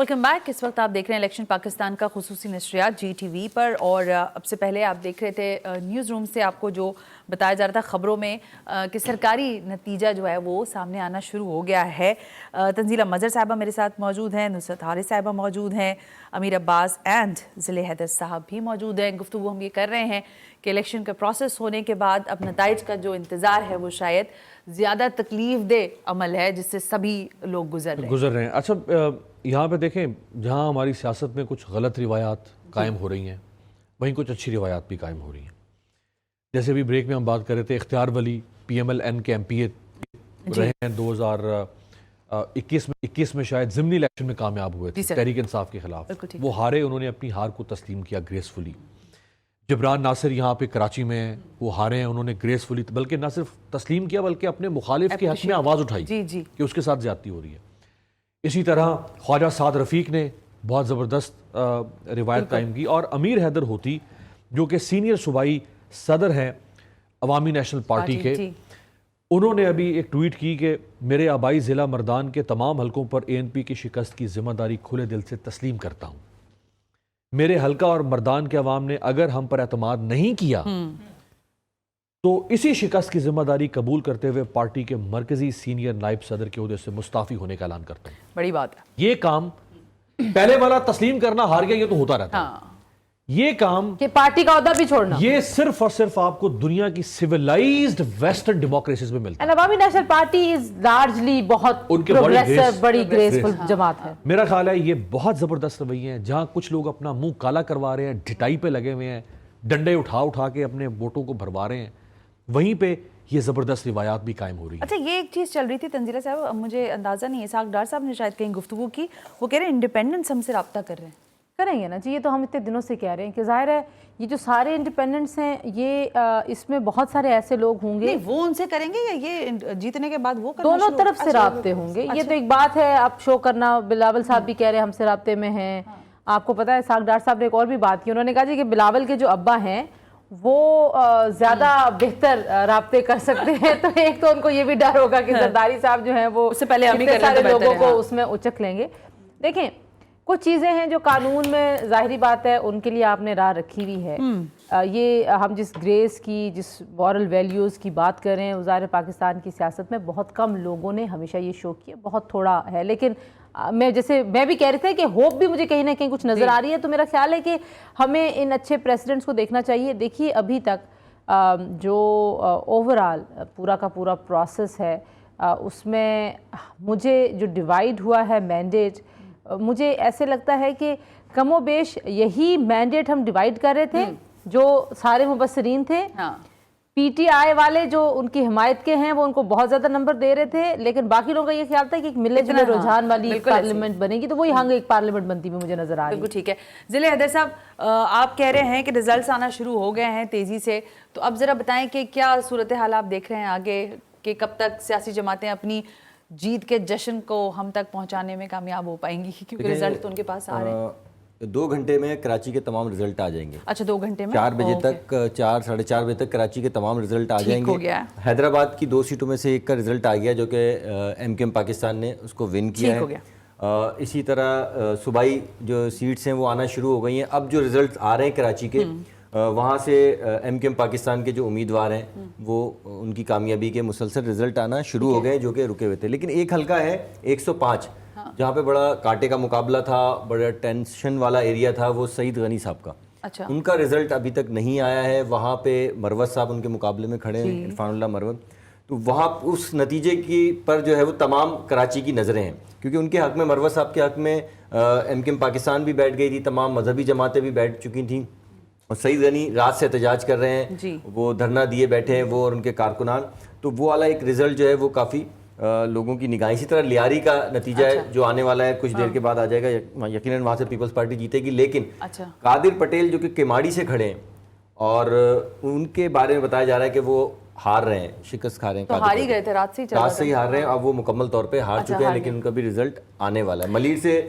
Welcome back. इस वक्त आप देख रहे हैं इलेक्शन पाकिस्तान का खुसूसी नशरियात GTV पर, और अब से पहले आप देख रहे थे न्यूज़ रूम से आपको जो बताया जा रहा था खबरों में कि सरकारी नतीजा जो है वो सामने आना शुरू हो गया है। तंजीला मज़हर साहिबा मेरे साथ मौजूद हैं, नुसरत हारिस साहिबा मौजूद हैं, अमीर अब्बास एंड ज़िले हैदर साहब भी मौजूद हैं। गुफ्तगू हम ये कर रहे हैं कि इलेक्शन का प्रोसेस होने के बाद अब नताइज का जो इंतज़ार है वो शायद ज़्यादा तकलीफ दे अमल है जिससे सभी लोग गुजर रहे हैं। अच्छा, यहाँ पे देखें, जहाँ हमारी सियासत में कुछ गलत रिवायात कायम हो रही हैं, वहीं कुछ अच्छी रिवायात भी कायम हो रही हैं। जैसे अभी ब्रेक में हम बात कर रहे थे, इख्तियार वली PMLN के MP रहे हैं 2021 में शायद ज़िमनी इलेक्शन में कामयाब हुए थे तहरीक इंसाफ के खिलाफ। वो हारे, उन्होंने अपनी हार को तस्लीम किया ग्रेसफुली। जबरान नासिर यहाँ पे कराची में वो हारे हैं, उन्होंने ग्रेसफुली बल्कि न सिर्फ तस्लीम किया बल्कि अपने मुखालिफ के हक में आवाज़ उठाई कि उसके साथ ज्यादती हो रही है। इसी तरह ख्वाजा साद रफ़ीक ने बहुत ज़बरदस्त रिवायत कायम की, और अमीर हैदर होती जो कि सीनियर सूबाई सदर हैं अवामी नेशनल पार्टी के, उन्होंने अभी एक ट्वीट की कि मेरे आबाई ज़िला मर्दान के तमाम हलकों पर ANP की शिकस्त की जिम्मेदारी खुले दिल से तस्लीम करता हूँ। मेरे हलका और मर्दान के अवाम ने अगर हम पर एतमाद नहीं किया तो इसी शिकस्त की जिम्मेदारी कबूल करते हुए पार्टी के मरकजी सीनियर नायब सदर के ओहदे से मुस्ताफी होने का ऐलान करता हूँ। बड़ी बात है। ये काम पहले वाला तस्लीम करना, हार गया, ये तो होता रहता है। ये काम कि पार्टी का ओहदा भी छोड़ना, ये सिर्फ और सिर्फ आपको दुनिया की सिविलाइज्ड वेस्टर्न डेमोक्रेसीज में मिलता है। अवामी नेशनल पार्टी इज लार्जली बहुत प्रोग्रेसिव, बड़ी ग्रेसफुल जमात है। मेरा ख्याल है ये बहुत जबरदस्त रवैये हैं। जहां कुछ लोग अपना मुंह काला करवा रहे हैं, ढिटाई पे लगे हुए हैं, डंडे उठा उठा के अपने वोटों को भरवा रहे हैं, वहीं पे ये ज़बरदस्त रिवायात भी कायम हो रही है। अच्छा, ये एक चीज़ चल रही थी तंजीला साहब, मुझे अंदाज़ा नहीं है, इसाक डार साहब ने शायद कहीं गुफ्तगू की, वो कह रहे हैं इंडिपेंडेंट्स हमसे रब्ता कर रहे हैं। करेंगे ना जी, ये तो हम इतने दिनों से कह रहे हैं कि जाहिर है ये जो सारे इंडिपेंडेंट्स हैं ये इसमें बहुत सारे ऐसे लोग होंगे। नहीं, वो उनसे करेंगे या ये जीतने के बाद वो दोनों तरफ से राब्ते होंगे। ये तो एक बात है, आप शो करना, बिलावल साहब भी कह रहे हैं हमसे राब्ते में हैं। आपको पता है इसाक डार साहब ने एक और भी बात की, उन्होंने कहा जी कि बिलावल के जो अब्बा हैं वो ज्यादा बेहतर राब्ते कर सकते हैं। तो एक तो उनको ये भी डर होगा कि जरदारी साहब जो हैं वो उससे पहले हम ही सारे लोगों को उसमें उचक लेंगे। देखें, कुछ चीज़ें हैं जो कानून में जाहिरी बात है उनके लिए आपने राह रखी हुई है। ये हम जिस ग्रेस की, जिस मॉरल वैल्यूज़ की बात कर रहे हैं, वज़ार पाकिस्तान की सियासत में बहुत कम लोगों ने हमेशा ये शो किया, बहुत थोड़ा है। लेकिन मैं भी कह रही थी कि होप भी मुझे कहीं ना कहीं कुछ नज़र आ रही है। तो मेरा ख्याल है कि हमें इन अच्छे प्रेसिडेंट्स को देखना चाहिए। देखिए, अभी तक जो ओवरऑल पूरा का पूरा प्रोसेस है उसमें मुझे जो डिवाइड हुआ है मैंडेट, मुझे ऐसे लगता है कि कमोबेश यही मैंडेट हम डिवाइड कर रहे थे जो सारे मुबस्सरीन थे। PTI वाले जो उनकी हिमायत के हैं वो उनको बहुत ज़्यादा नंबर दे रहे थे, लेकिन बाकी लोगों का ये ख्याल था कि एक मिले जुले रुझान वाली पार्लियामेंट बनेगी, तो वही हंग एक पार्लियामेंट बनती हुई मुझे नजर आ रही है। बिल्कुल ठीक है। ज़िले हैदर साहब, आप कह रहे हैं कि रिजल्ट्स आना शुरू हो गए हैं तेज़ी से, तो अब ज़रा बताएं कि क्या सूरत हाल आप देख रहे हैं आगे, कि कब तक सियासी जमातें अपनी जीत के जश्न को हम तक पहुंचाने में कामयाब हो पाएंगी, क्योंकि रिजल्ट तो उनके पास आ रहे हैं। 2 घंटे में कराची के तमाम रिजल्ट आ जाएंगे। अच्छा, 2 घंटे में 4 बजे तक, 4 साढ़े 4 बजे तक कराची के तमाम रिजल्ट आ जाएंगे। हैदराबाद की 2 सीटों में से एक का रिजल्ट आ गया जो कि MKM पाकिस्तान ने उसको विन किया है। इसी तरह सूबाई जो सीट्स हैं वो आना शुरू हो गई हैं। अब जो रिजल्ट आ रहे हैं कराची के, वहाँ से MKM पाकिस्तान के जो उम्मीदवार हैं वो उनकी कामयाबी के मुसलसल रिजल्ट आना शुरू हो गए जो कि रुके हुए थे। लेकिन एक हल्का है 105 जहाँ पे बड़ा कांटे का मुकाबला था, बड़ा टेंशन वाला एरिया था, वो सईद गनी साहब का। अच्छा। उनका रिजल्ट अभी तक नहीं आया है। वहाँ पे मरवत साहब उनके मुकाबले में खड़े हैं, इरफानुल्लाह मरवत। तो वहाँ उस नतीजे की पर जो है वो तमाम कराची की नज़रें हैं, क्योंकि उनके हक में, मरवत साहब के हक में MKM पाकिस्तान भी बैठ गई थी, तमाम मजहबी जमातें भी बैठ चुकी थी, और सईद गनी रात से एहतजाज कर रहे हैं, वो धरना दिए बैठे हैं, वो और उनके कारकुनान। तो वो वाला एक रिजल्ट जो है वो काफ़ी लोगों की निगाह। इसी तरह लियारी का नतीजा है जो आने वाला है, कुछ देर के बाद आ जाएगा, यकीनन वहाँ से पीपल्स पार्टी जीतेगी। लेकिन कादिर पटेल जो कि केमाड़ी से खड़े हैं और उनके बारे में बताया जा रहा है कि वो हार रहे हैं, शिकस्त खा रहे हैं, तो हार ही गए थे, रात से ही हार रहे हैं। अब वो मुकम्मल तौर पे हार चुके हैं, लेकिन उनका भी रिजल्ट آنے والا ہے. ملیر سے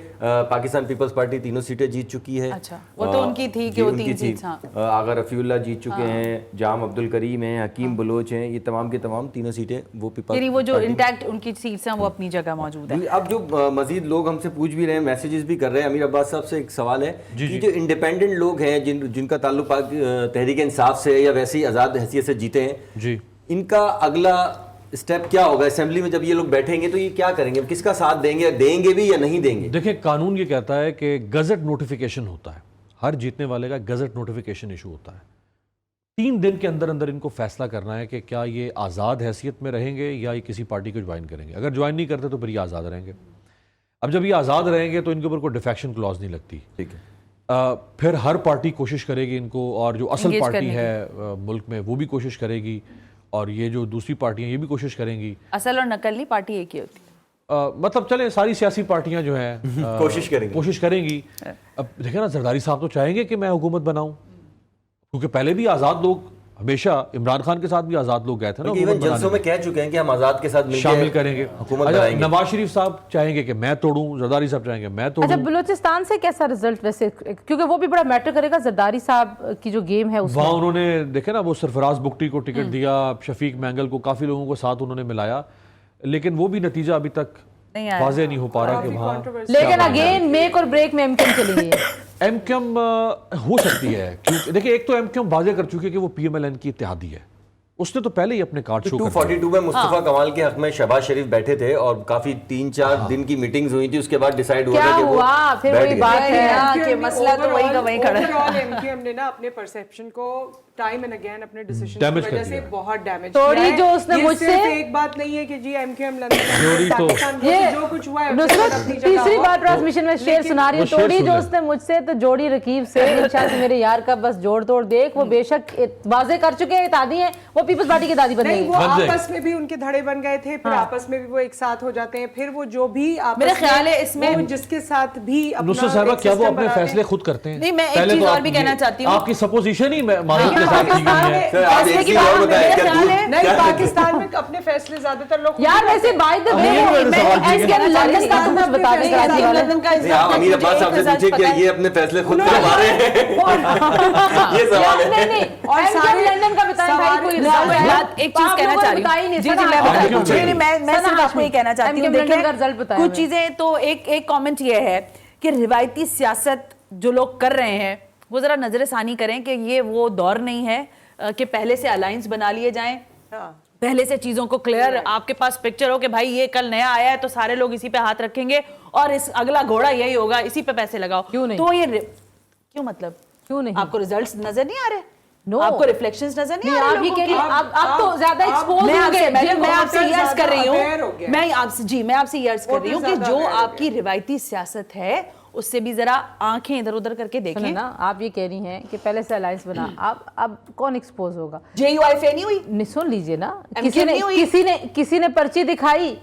پاکستان پیپلز پارٹی 3 سیٹیں جیت چکی ہے. اچھا وہ تو ان کی تھی کہ وہ 3 سیٹس. آغا رفیع اللہ جیت چکے ہیں, جام عبد الکریم ہیں, حکیم بلوچ ہیں, یہ تمام کے تمام 3 سیٹیں وہ پیپلز یعنی وہ جو انٹیکٹ ان کی سیٹس ہیں وہ اپنی جگہ موجود ہیں. اب جو مزید لوگ ہم سے پوچھ بھی رہے ہیں, میسیجز بھی کر رہے ہیں. امیر عباس صاحب سے ایک سوال ہے کہ جو انڈیپینڈنٹ لوگ ہیں جن کا تعلق تحریک انصاف سے یا ویسے ہی آزاد حیثیت سے جیتے ہیں, ان کا اگلا اسٹیپ کیا ہوگا اسمبلی میں جب یہ لوگ بیٹھیں گے؟ تو یہ کیا کریں گے, کس کا ساتھ دیں گے بھی یا نہیں دیں گے؟ دیکھیں قانون یہ کہتا ہے کہ گزٹ نوٹیفیکیشن ہوتا ہے, ہر جیتنے والے کا گزٹ نوٹیفیکیشن ایشو ہوتا ہے. 3 دن کے اندر اندر ان کو فیصلہ کرنا ہے کہ کیا یہ آزاد حیثیت میں رہیں گے یا یہ کسی پارٹی کو جوائن کریں گے. اگر جوائن نہیں کرتے تو پھر یہ آزاد رہیں گے. اب جب یہ آزاد رہیں گے تو ان کے اوپر کوئی ڈیفیکشن کلوز نہیں لگتی. ٹھیک ہے. پھر ہر پارٹی کوشش کرے گی ان کو, اور جو اصل پارٹی ہے ملک میں وہ بھی کوشش کرے گی, اور یہ جو دوسری پارٹیاں یہ بھی کوشش کریں گی. اصل اور نقل نہیں, پارٹی ایک ہی ہوتی ہے. مطلب چلیں ساری سیاسی پارٹیاں جو ہیں کوشش کریں گی. اب دیکھیں نا, زرداری صاحب تو چاہیں گے کہ میں حکومت بناؤں, کیونکہ پہلے بھی آزاد لوگ, ہمیشہ عمران خان کے ساتھ بھی آزاد لوگ گئے تھے نا, ایون جلسوں میں کہہ چکے ہیں کہ ہم آزاد کے ساتھ شامل کریں گے, حکومت بنائیں گے. نواز شریف صاحب چاہیں گے کہ میں توڑوں, زرداری صاحب چاہیں گے میں توڑوں. اچھا بلوچستان سے کیسا رزلٹ ویسے, کیونکہ وہ بھی بڑا میٹر کرے گا, زرداری صاحب کی جو گیم ہے اس وہاں انہوں نے دیکھے نا, وہ سرفراز بگٹی کو ٹکٹ دیا, شفیق مینگل کو, کافی لوگوں کو ساتھ انہوں نے ملایا, لیکن وہ بھی نتیجہ ابھی تک واضح نہیں ہو پا رہا کہ وہاں. لیکن اگین میک اور بریک میں ایم کیو ایم چلی گئی ہے. ایم کیو ایم ہو سکتی ہے, کیونکہ دیکھیں ایک تو ایم کیو ایم واضح کر چکی ہے کہ وہ پی ایم ایل این کی اتحادی ہے, اس نے تو پہلے ہی اپنے کارڈ شو کر 242 میں مصطفیٰ کمال کے حق میں شہباز شریف بیٹھے تھے اور کافی 3-4 دن کی میٹنگز ہوئی تھی, اس کے بعد ڈیسائیڈ ہوا تھا کہ وہ پھر وہی بات ہے کہ مسئلہ تو وہی کا وہی کھڑا ہے. ایم کیو ایم نے نا اپنے پرسیپشن کو ٹائم اینڈ اگین اپنے ڈیسیژن کی ڈیمیج وجہ سے بہت ڈیمیج توڑی جو اس نے مجھ سے ایک بات نہیں ہے کہ جی ایم کیو ایم لندن جو کچھ ہوا ہے تیسری بار ٹرانسمیشن میں شعر سنا رہی ہوں, توڑی جو اس نے مجھ سے تو جوڑی رکیب سے, شاید میرے یار کا بس جوڑ توڑ دیکھ. وہ بے شک واضح کر چکے ہیں اتحادی ہیں, وہ پیپلز پارٹی کی اتحادی بن گئی. وہ آپس میں بھی ان کے دھڑے بن گئے تھے, پھر آپس میں بھی وہ ایک ساتھ ہو جاتے ہیں, پھر وہ جو بھی میرا خیال ہے اس میں جس کے ساتھ بھی نصرت صاحبہ کیا وہ اپنے فیصلے خود کرتے ہیں؟ نہیں, میں ایک چیز اور بھی کہنا چاہتی ہوں, آپ کی سپوزیشن ہی ماضی کے ساتھ کی گئی ہے. نہیں, پاکستان میں اپنے فیصلے زیادہ تر لوگ یار ویسے بائی دا وے ایس کے لندن کا تمہیں بتا دیں گے, لندن کا امیر عباس صاحب سے پوچھیں کہ یہ اپنے فیصلے خود کروا رہے ہیں, یہ سوال ہے. نہیں نہیں, اور سارے لندن کا بتائیں بھائی, کوئی ایک چیز کہنا چاہ رہی ہوں, جی میں صرف آپ کو یہ کہنا چاہتی ہوں, دیکھیں کچھ چیزیں تو ایک کامنٹ یہ ہے کہ روایتی سیاست جو لوگ کر رہے ہیں وہ ذرا نظر ثانی کریں کہ یہ وہ دور نہیں ہے کہ پہلے سے الائنس بنا لیے جائیں, پہلے سے چیزوں کو کلیئر آپ کے پاس پکچر ہو کہ بھائی یہ کل نیا آیا ہے تو سارے لوگ اسی پہ ہاتھ رکھیں گے اور اس اگلا گھوڑا یہی ہوگا, اسی پہ پیسے لگاؤ. کیوں نہیں, تو یہ کیوں, مطلب کیوں نہیں, آپ کو ریزلٹس نظر نہیں آ رہے, آپ کو ریفلیکشنز نظر نہیں آ رہے, آپ یہ کہہ رہی ہیں آپ تو زیادہ ایکسپوز میں ہو آپ گئے. سے یہ عرض کر رہی ہوں, میں آپ سے یہ عرض کر رہی ہوں کہ جو آپ کی روایتی سیاست ہے اس سے بھی ذرا آنکھیں ادھر ادھر کر کے دیکھیں نا. آپ یہ کہہ رہی ہیں کہ پہلے سے الائنس بنا, اب کون ایکسپوز ہوگا؟ JUIF نہیں ہوئی, سن لیجئے نا, کسی نے پرچی دکھائی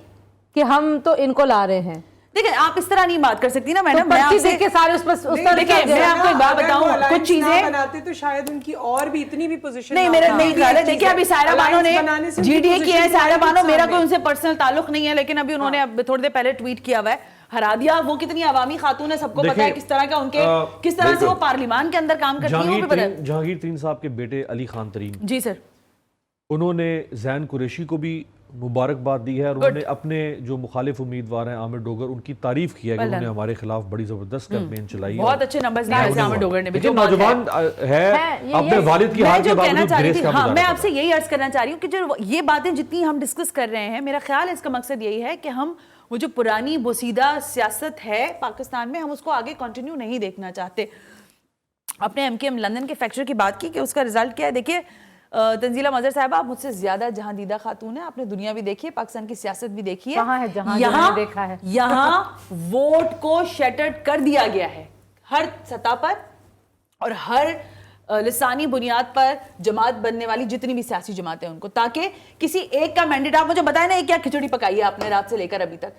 کہ ہم تو ان کو لا رہے ہیں. دیکھیں آپ اس طرح نہیں بات کر سکتی نا میڈم, میں آپ سے دیکھ کے سارے اس پر دیکھیں, میں آپ کو ایک بات بتاؤں, کچھ چیزیں بناتے تو شاید ان کی اور بھی اتنی بھی پوزیشن نہیں, میرا نہیں خیال ہے. دیکھیں ابھی سائرہ بانو نے GDA کی ہے, سائرہ بانو میرا کوئی ان سے پرسنل تعلق نہیں ہے, لیکن ابھی انہوں نے تھوڑی دیر پہلے ٹویٹ کیا ہوا ہے, ہرا دیا. وہ کتنی عوامی خاتون ہے, سب کو پتا ہے کس طرح کا ان کے, کس طرح سے وہ پارلیمان کے اندر کام کرتی ہیں, وہ بھی پتا ہے. جہانگیر ترین صاحب کے بیٹے علی خان ترین, جی سر, انہوں نے زین قریشی کو بھی مبارکباد دی ہے, اور انہوں نے اپنے جو مخالف امیدوار ہیں عامر ڈوگر, ان کی تعریف کی ہے کہ انہوں نے ہمارے خلاف بڑی زبردست کیمپین چلائی ہے, بہت اچھے نمبرز لیے ہیں عامر ڈوگر نے بھی. جو نوجوان ہے اپنے والد کی حال کے باوجود گریس کا مظاہرہ. میں آپ سے یہی عرض کرنا چاہ رہی ہوں کہ جو یہ باتیں جتنی ہم ڈسکس کر رہے ہیں, میرا خیال ہے اس کا مقصد یہی ہے کہ ہم وہ جو پرانی بوسیدہ سیاست ہے پاکستان میں, ہم اس کو آگے کنٹینیو نہیں دیکھنا چاہتے. اپنے ایم کیو ایم لندن کے فیکچر کی بات کی کہ اس کا رزلٹ کیا ہے. دیکھیے تنزیلہ مظہر صاحبہ, آپ مجھ سے زیادہ جہاں دیدہ خاتون ہیں, آپ نے دنیا بھی دیکھی ہے, پاکستان کی سیاست بھی دیکھی ہے. یہاں ووٹ کو شیٹرڈ کر دیا گیا ہے ہر سطح پر, اور ہر لسانی بنیاد پر جماعت بننے والی جتنی بھی سیاسی جماعتیں ان کو, تاکہ کسی ایک کا مینڈیٹ, آپ مجھے بتائیں نا کیا کھچڑی پکائی ہے آپ نے رات سے لے کر ابھی تک,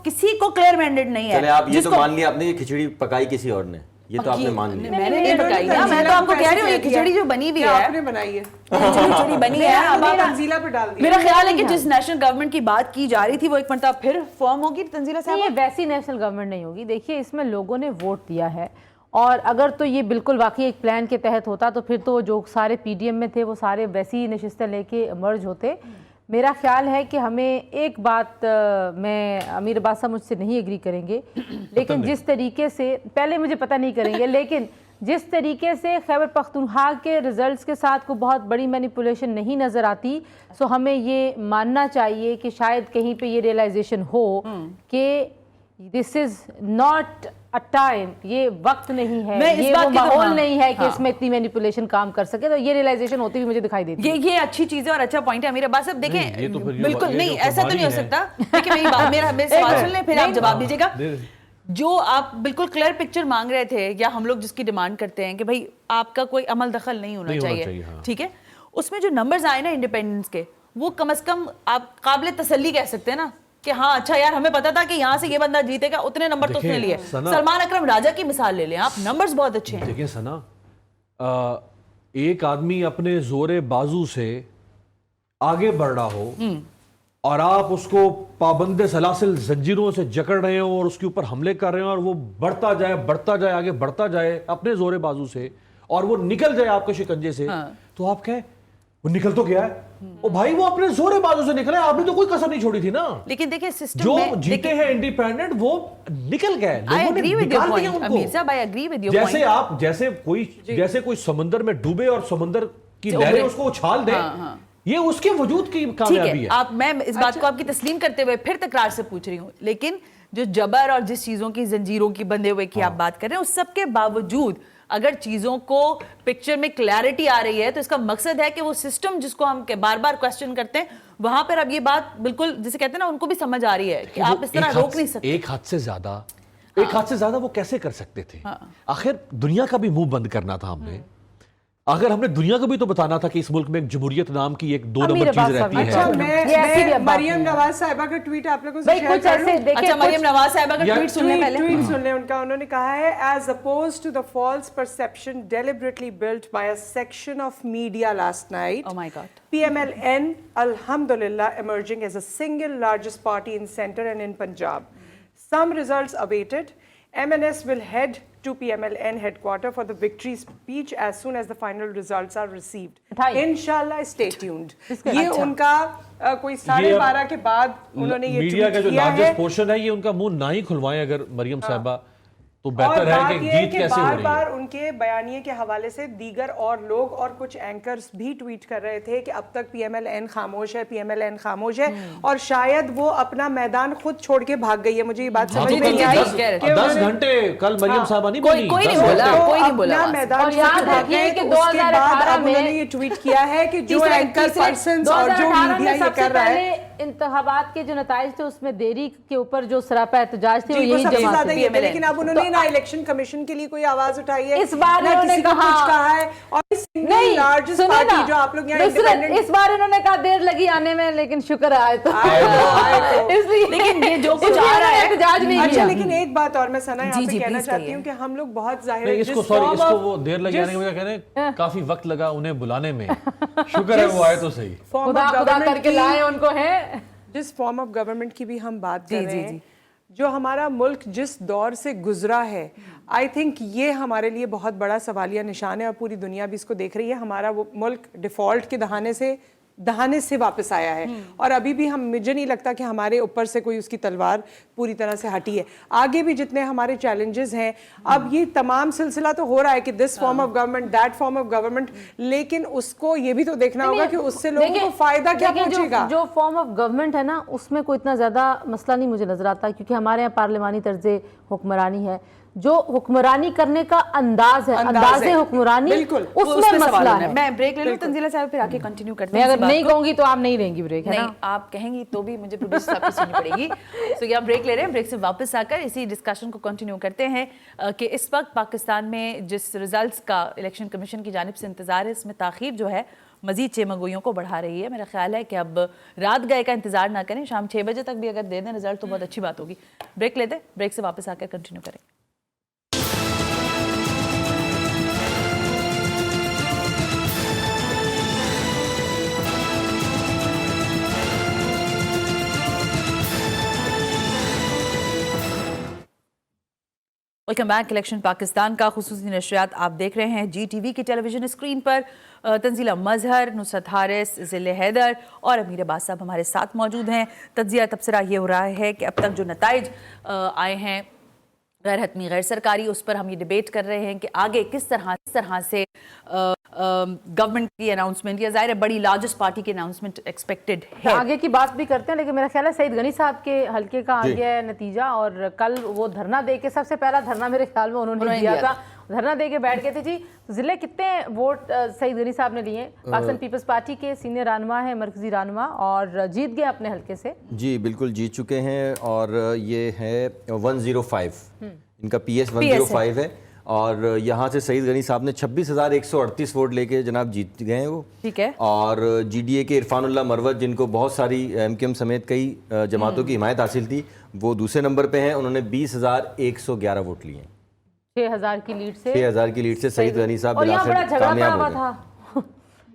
کسی کو کلیئر مینڈیٹ نہیں ہے. چلے آپ یہ تو مان لیا آپ نے, یہ کھچڑی پکائی کسی اور نے, ये तो आपने मान लिया। मैंने नहीं पकाई है, मैं तो आपको कह रही हूँ ये खिचड़ी जो बनी हुई है, आपने बनाई है, खिचड़ी बनी है, अब आप तंजीला पे डाल दिया। मेरा ख्याल है कि जिस नेशनल गवर्नमेंट की बात की जा रही थी वो एक मरतबा फिर फॉर्म होगी तंजीला नहीं, ये साहब। वैसी नेशनल गवर्नमेंट नहीं होगी। देखिए इसमें लोगों ने वोट दिया है, और अगर तो ये बिल्कुल वाकई एक प्लान के तहत होता तो फिर तो जो सारे पीडीएम में थे वो सारे वैसी ही नशिस्तें लेके मर्ज होते। मेरा ख्याल है कि हमें एक बात, मैं अमीर अब्बास साहब मुझसे नहीं एग्री करेंगे, लेकिन जिस तरीके से, पहले मुझे पता नहीं करेंगे, लेकिन जिस तरीके से खैबर पख्तूनख्वा के रिजल्ट्स के साथ को बहुत बड़ी मैनिपुलेशन नहीं नज़र आती, सो हमें ये मानना चाहिए कि शायद कहीं पे ये रियलाइजेशन हो कि this is not a time, ये वक्त नहीं है, ये वो माहौल नहीं है कि इसमें इतनी मैनिपुलेशन काम कर सके। तो ये रियलाइजेशन होती हुई मुझे दिखाई देती है। ये अच्छी चीज है और अच्छा पॉइंट है अमीर अब्बास साहब। देखें तो बिल्कुल नहीं, ऐसा तो नहीं हो सकता। देखिए मेरी बात, मेरे सवाल सुन लें फिर आप जवाब दीजिएगा। जो आप बिल्कुल क्लियर पिक्चर मांग रहे थे, या हम लोग जिसकी डिमांड करते हैं कि भाई आपका कोई अमल दखल नहीं होना चाहिए, ठीक है, उसमें जो नंबर्स आए ना इंडिपेंडेंस के, वो कम से कम आप काबिल तसल्ली कह सकते हैं ना कि हाँ अच्छा यार हमें पता था कि यहाँ से ये बंदा जीतेगा, उतने नंबर तो उसने लिए। सलमान अकरम राजा की मिसाल ले लें आप, नंबर्स बहुत अच्छे हैं। देखिए सना, एक आदमी अपने जोरे बाजू से आगे बढ़ रहा हो और आप उसको पाबंदे सलासिल जंजीरों से जकड़ रहे हो और उसके ऊपर हमले कर रहे हो, और वो बढ़ता जाए आगे बढ़ता जाए अपने जोरे बाजू से, और वो निकल जाए आपके शिकंजे से, तो आप कहें वो निकल तो गया है, ओ भाई वो अपने जोरे बाजू से निकले, आपने तो कोई कसर नहीं छोड़ी थी ना। लेकिन देखिए सिस्टम जो में जीते हैं इंडिपेंडेंट वो निकल गए, I agree with your point, अमीर साहब, I agree with your point। जैसे आप जैसे कोई समंदर में डूबे और समंदर की लहरें उसको उछाल दे, ये उसके वजूद की कामयाबी है। आप, मैं इस बात को आपकी तस्लीम करते हुए फिर तकरार से पूछ रही हूँ, लेकिन जो जबर और जिस चीजों की जंजीरों की बंधे हुए की आप बात कर रहे हैं, उस सब के बावजूद अगर चीजों को पिक्चर में क्लैरिटी आ रही है तो इसका मकसद है कि वो सिस्टम जिसको हम बार बार क्वेश्चन करते हैं, वहां पर अब ये बात बिल्कुल जिसे कहते हैं ना, उनको भी समझ आ रही है कि आप इस तरह रोक नहीं सकते। एक हाथ से ज्यादा वो कैसे कर सकते थे? आखिर दुनिया का भी मुंह बंद करना था हमने। अगर हमने दुनिया को भी तो बताना था कि इस मुल्क में एक जमहूरियत नाम की एक दो नंबर चीज रहती है। अच्छा, मैं मरियम नवाज साहिबा का ट्वीट आप लोगों से शेयर करूं। अच्छा, मरियम नवाज साहिबा का ट्वीट सुन लें पहले। ट्वीट सुन लें उनका। उन्होंने कहा है, as opposed to the false perception deliberately built by a section of media last night, oh my god, PMLN alhamdulillah emerging as a single largest party in center and in Punjab. Some results awaited. MNS will head to PMLN headquarter for the victory speech as soon as the final results are received. Inshallah, stay tuned. ये उनका कोई 12:30 के बाद उन्होंने ये media का जो किया है। लार्जेस्ट पोर्शन है, ये उनका मुंह ना ही खुलवाएं अगर मरियम साहिबा, तो बेहतर है कि जीत कैसे हो रही है। बार उनके बयानिए के हवाले से दीगर और लोग और कुछ एंकर्स भी ट्वीट कर रहे थे कि अब तक PMLN खामोश है, PMLN खामोश है, और शायद वो अपना मैदान खुद छोड़ के भाग गई है। मुझे ये बात समझ नहीं आई कि 10 घंटे कल मरियम साहिबा नहीं बोली, कोई नहीं बोला, कोई नहीं बोला। अपना मैदान छोड़ के भाग गए। तो उसके बाद अब उन्होंने ये ट्वीट किया है कि जो एंकर पर्सन्स और जो मीडिया ये कर रहा है, इंतखाबात के जो नताइज थे उसमें देरी के ऊपर जो सरापा एहतजाज थे वो यही सबसे जमा ज्यादा ये थे। लेकिन अब उन्होंने ना इलेक्शन कमीशन के लिए कोई आवाज उठाई है, इस बार ना उन्होंने किसी को कहा, कुछ कहा है, और नहीं लार्जेस्ट सुनो पार्टी ना, जो आप लोग यहाँ नुसरत, इंडिपेंडेंट, इस बार उन्होंने कहा देर लगी आने में, लेकिन शुक्र आए तो इसलिए लेकिन ये जो कुछ आ रहा है एहतजाज नहीं अच्छा। किया। लेकिन एक बात और मैं सना यहाँ जी, पे जी, कहना please चाहती कहिए। हूँ कि हम लोग बहुत जाहिर नहीं, है इसको सॉरी, इसको वो देर लग जाने की वजह कह रहे हैं काफी वक्त लगा उन्हें बुलाने में, शुक्र है वो आए तो सही। खुदा खुदा करके लाए उनको है। जिस फॉर्म ऑफ गवर्नमेंट की भी हम बात कर रहे हैं, जो हमारा मुल्क जिस दौर से गुजरा है, आई थिंक ये हमारे लिए बहुत बड़ा सवालिया निशान है, और पूरी दुनिया भी इसको देख रही है। हमारा वो मुल्क डिफॉल्ट के दहाने से वापस आया है, और अभी भी मुझे नहीं लगता कि हमारे ऊपर से कोई उसकी तलवार पूरी तरह से हटी है। आगे भी जितने हमारे चैलेंजेस हैं, अब ये तमाम सिलसिला तो हो रहा है कि this form of government, that form of government, लेकिन उसको ये भी तो देखना होगा कि उससे लोगों को फायदा क्या पहुंचेगा। जो फॉर्म ऑफ गवर्नमेंट है ना, उसमें कोई इतना ज्यादा मसला नहीं मुझे नजर आता, क्योंकि हमारे यहाँ पार्लिमानी तर्ज हुक्मरानी है। जो हुक्मरानी करने का अंदाज है, अंदाज़े हुक्मरानी, उसमें मसला है। मैं ब्रेक ले लूं तंजीला साहब, फिर आके कंटिन्यू करते मैं हैं। अगर नहीं कहूंगी तो आप नहीं लेंगी ब्रेक, है नहीं, ना? आप कहेंगी तो भी मुझे प्रोड्यूसर साहब की सुननी पड़ेगी। सो यहाँ ब्रेक ले रहे हैं, ब्रेक से वापस आकर इसी डिस्कशन को कंटिन्यू करते हैं कि इस वक्त पाकिस्तान में जिस रिजल्ट्स का इलेक्शन कमीशन की जानिब से इंतजार है, इसमें ताखीर जो है मजीद चेमगोइयों को बढ़ा रही है। मेरा ख्याल है कि अब रात गए का इंतजार ना करें, शाम 6 बजे तक भी अगर दे दें रिजल्ट तो बहुत अच्छी बात होगी। ब्रेक लेते, ब्रेक से वापस आकर कंटिन्यू करें। Welcome back. इलेक्शन पाकिस्तान का खुसूसी नशरियात आप देख रहे हैं GTV की टेलीविजन स्क्रीन पर। तंजीला मजहर, नुसरत हारिस, जिले हैदर और अमीर अब्बास साहब हमारे साथ मौजूद हैं। तज्जिया तबसरा ये हो रहा है कि अब तक जो नताइज आए हैं गैर हतमी गैर सरकारी, उस पर हम ये डिबेट कर रहे हैं कि आगे किस तरह से गवर्नमेंट की अनाउंसमेंट, या ज़ाहिर है बड़ी लार्जेस्ट पार्टी की अनाउंसमेंट एक्सपेक्टेड है। आगे की बात भी करते हैं, लेकिन मेरा ख्याल है सईद गनी साहब के हल्के का आ गया है नतीजा, और कल वो धरना दे के, सबसे पहला धरना मेरे ख्याल में उन्होंने दिया था, धरना दे के बैठ गए थे जी। जिले कितने वोट सईद गनी साहब ने लिए? पाकिस्तान पीपल्स पार्टी के सीनियर रहनुमा है, मरकजी रहनुमा, और जीत गए अपने हल्के से। जी बिल्कुल जीत चुके हैं, और ये है 105, इनका PS 105 है, और यहाँ से सईद गनी साहब ने 26,138 वोट लेके जनाब जीत गए हैं वो। ठीक है। और GDA के इरफानुल्लाह मरवत, जिनको बहुत सारी MKM समेत कई जमातों की हिमायत हासिल थी, वो दूसरे नंबर पे हैं, उन्होंने 20,111 वोट लिए। 6,000 की लीड से, 6,000 की लीड से सईद गनी साहब और यहाँ बड़ा झगड़ा पड़ा हुआ था।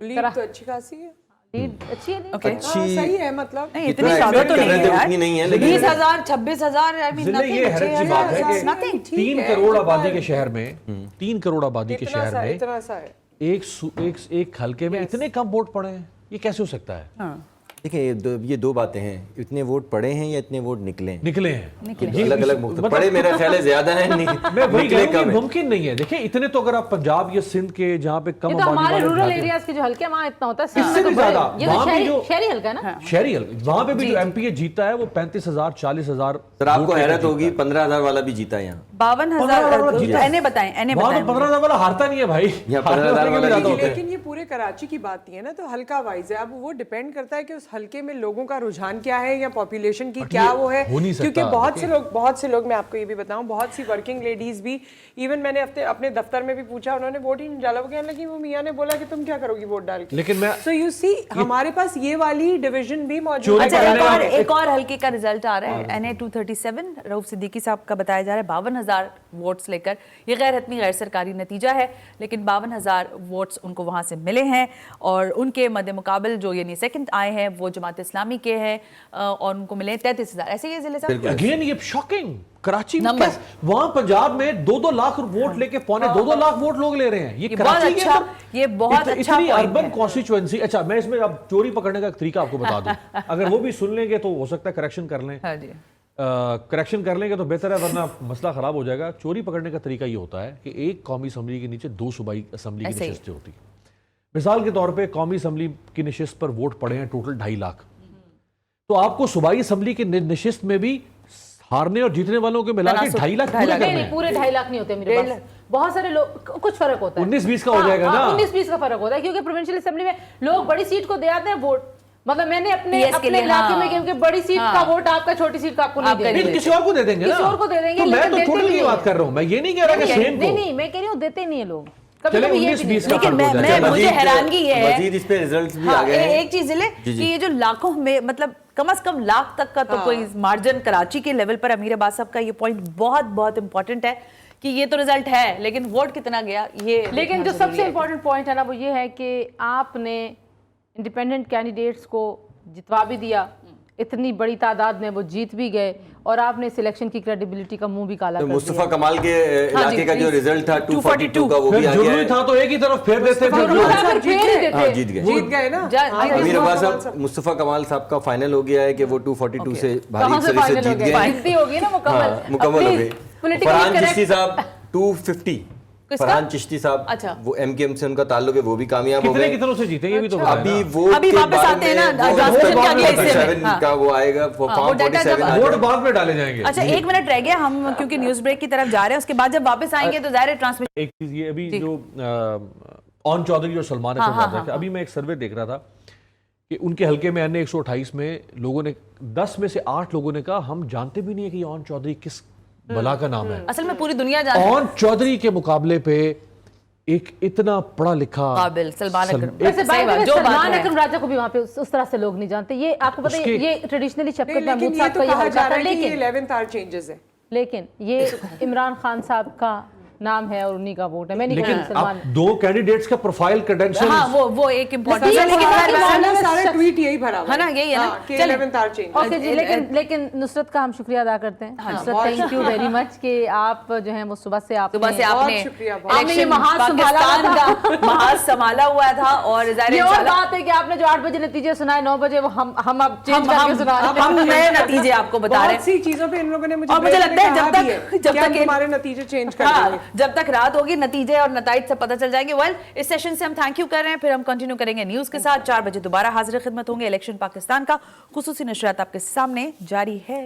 लीड तो अच्छी खासी है, लीड अच्छी है, अच्छी सही है, मतलब नहीं इतनी ज्यादा तो नहीं है यार, उतनी नहीं है, लेकिन 20,000 26,000 ये हैरत की बात है कि 3 करोड़ आबादी के शहर में, 3 करोड़ आबादी के शहर में इतना सा है, एक हल्के में इतने कम वोट पड़े हैं, ये कैसे हो सकता है? देखिए ये दो बातें हैं, इतने वोट पड़े हैं या इतने वोट निकले हैं? निकले हैं, अलग अलग पड़े मेरा ख्याल है ज्यादा है, नहीं मैं वही निकले कह रहा कम हूं, है। मुमकिन नहीं है। देखिए इतने तो अगर आप पंजाब या सिंध के जहाँ पे कम ये तो हमारे वाले रूरल इलाके- एरियाज के जो हल्के हैं वहाँ इतना होता है, इससे भी ज्यादा ये तो वहाँ भी जो शहरी हल्का है ना, शहरी हल्का, वहाँ पे भी जो MPA जीता है वो 35,000 40,000। सर आपको हैरत होगी, 15,000 वाला भी जीता है यहाँ। 52,000 एने बताएं, एने वहाँ बताएं। तो 15,000 वाला हारता नहीं है भाई, यहाँ 15,000 वाला ज्यादा होता है। लेकिन ये पूरे कराची की बात नहीं है ना, तो हल्का वाइज है। अब वो डिपेंड करता है कि उस हल्के में लोगों का रुझान क्या है, या पॉपुलेशन की क्या वो है, हो नहीं सकता। क्योंकि बहुत से लोग मैं आपको ये भी बताऊं, बहुत सी वर्किंग लेडीज भी, इवन मैंने अपने दफ्तर में भी पूछा, उन्होंने वोट ही नहीं डाला। वो कहने लगी, वो मियां ने बोला कि तुम क्या करोगी वोट डाल के। लेकिन मैं सो यू सी हमारे पास ये वाली डिवीजन भी मौजूद है। अच्छा, एक और हल्के का रिजल्ट आ रहा है, NA 237 रऊफ सिद्दीकी साहब का बताया जा रहा है 52,000 वोट्स लेकर। ये गैर हतमी गैर सरकारी नतीजा है, लेकिन 52,000 वोट्स उनको वहाँ से मिले हैं, और उनके मद्दे मुकाबल जो यानी सेकंड आए हैं वो जमात इस्लामी के हैं, और उनको मिले 33,000। ऐसे ही जिले साहब अगेन ये शॉकिंग, कराची में वहाँ पंजाब में 2-2 लाख वोट लेके 2.25 लाख वोट लोग ले रहे हैं। ये कराची के अंदर ये बहुत अच्छा इतनी अर्बन कॉन्स्टिट्यूएंसी। अच्छा मैं इसमें अब चोरी पकड़ने का एक तरीका आपको बता दूं, अगर वो भी सुन लेंगे तो हो सकता है करेक्शन कर लें। हाँ जी, करेक्शन कर लेंगे तो बेहतर है, वरना मसला खराब हो जाएगा। चोरी पकड़ने का तरीका ये होता है कि एक कौमी असम्बली के नीचे 2 सूबाई असम्बली की नशिस्तें होती हैं। मिसाल के तौर पे कौमी असम्बली की नशिस्त पर वोट पड़े हैं टोटल 2.5 लाख, तो आपको सूबाई असम्बली की नशिस्त में भी हारने और जीतने वालों के मिला के 2.5 लाख पूरे करने हैं। पूरे 2.5 लाख नहीं होते मेरे पास, बहुत सारे लोग, कुछ फर्क होता है, 19-20 का हो जाएगा ना, 19-20 का फर्क होता है, क्योंकि प्रोविंशियल असेंबली में लोग बड़ी सीट को दे आते हैं वोट। मतलब मैंने अपने इलाके में, क्योंकि बड़ी सीट का वोट आपका, छोटी सीट का आपको नहीं देंगे, किसी और को दे देंगे ना, किसी और को दे देंगे। तो मैं तो टोटल की बात कर रहा हूँ, मैं ये नहीं कह रहा कि सेम को। नहीं, मैं कह रही हूँ देते नहीं है लोग, चले 19-20 का लेकिन फर्क हो जाएगा। मुझे हैरानगी ये है, मजीद इस पे रिजल्ट्स भी आ गए हैं। एक चीज जिले कि ये जो लाखों में, मतलब कम से कम लाख तक का तो कोई मार्जिन कराची के लेवल पर, अमीर अब्बास साहब का ये पॉइंट बहुत बहुत इंपॉर्टेंट है कि ये तो रिजल्ट है, लेकिन वोट कितना गया ये। लेकिन जो सबसे इंपॉर्टेंट पॉइंट है ना, वो ये है कि आपने इंडिपेंडेंट कैंडिडेट्स को जितवा भी दिया, इतनी बड़ी तादाद में वो जीत भी गए, और आपने सिलेक्शन की क्रेडिबिलिटी का मुंह भी काला कर दिया। मुस्तफा कमाल के इलाके का जो रिजल्ट था 242 का, वो भी आ गया जरूरी था तो एक ही तरफ फेर देते थे, जीत गए ना। अमीर अब्बास साहब, मुस्तफा कमाल साहब का फाइनल हो गया है कि वो 242 से भारी अक्सरी से जीत गए, होगी ना मुकम्मल हो गई। फरहान चिश्ती साहब 250, फरहान चिश्ती साहब, अच्छा, वो MKM से उनका ताल्लुक है, वो भी कामयाब हो गए। कितनों से जीते ये भी तो अभी वो अभी वापस आते हैं ना, ट्रांसमिशन के अगले हिस्से में का वो आएगा, फॉर्म 47 वोट बाद में डाले जाएंगे। अच्छा 1 मिनट रह गया, हम क्योंकि न्यूज ब्रेक की तरफ जा रहे हैं, उसके बाद जब वापस आएंगे तो जाहिर है ट्रांसमिशन। एक चीज ये अभी जो ऑन चौधरी और सलमान अख्तर, अभी मैं एक सर्वे देख रहा था कि उनके हल्के में NA 128 में लोगों ने 10 में से 8 लोगों ने कहा हम जानते भी नहीं है कि ऑन चौधरी किस बला का नाम है। असल में पूरी दुनिया जानती है। ऑन चौधरी के मुकाबले पे एक इतना पढ़ा लिखा काबिल सलमान अकरम, वैसे सही बात, जो सलमान बात अकरम राजा को भी वहाँ पे उस तरह से लोग नहीं जानते। ये आपको पता है, ये ट्रेडिशनली शफकत महमूद लेकिन ये साहब तो का ये कहा जा हल्का रहा था, है कि 11th आवर चेंजेस है। लेकिन ये इमरान खान साहब का नाम है और उन्हीं का वोट है। मैं नहीं लेकिन कहती सलमान अब दो कैंडिडेट्स का प्रोफाइल क्रेडेंशियल हाँ वो एक इम्पोर्टेंट लेकिन लेकिन हमारे हमारे मामले सारा ट्वीट यही भरा हुआ है ना, यही है ना। कि चलिए। 11th hour change। ओके जी, लेकिन नुसरत का हम शुक्रिया अदा करते हैं। Nusrat thank you very much कि आप जो है वो सुबह से आपने बहुत शुक्रिया, बहुत आपने ये इलेक्शन महाज संभाला पाकिस्तान का महाज संभाला हुआ था और जाहिर ये है और इंशाल्लाह बात है कि आपने जो 8 बजे नतीजे सुनाए 9 बजे वो हम अब चेंज करके सुना रहे हैं। हम नए नतीजे आपको बता रहे बहुत सी चीजों पे इन लोगों ने मुझे और मुझे लगता है कहा भी है जब कि हम तक तुम्हारे नतीजे चेंज कर हाँ, देंगे। जब तक रात होगी नतीजे और नताइज से पता चल जाएंगे। वेल, इस सेशन से हम थैंक यू कर रहे हैं, फिर हम कंटिन्यू करेंगे न्यूज के साथ। 4 बजे दोबारा हाजिर खिदमत होंगे। इलेक्शन पाकिस्तान का खुसूसी नशरियात आपके सामने जारी है।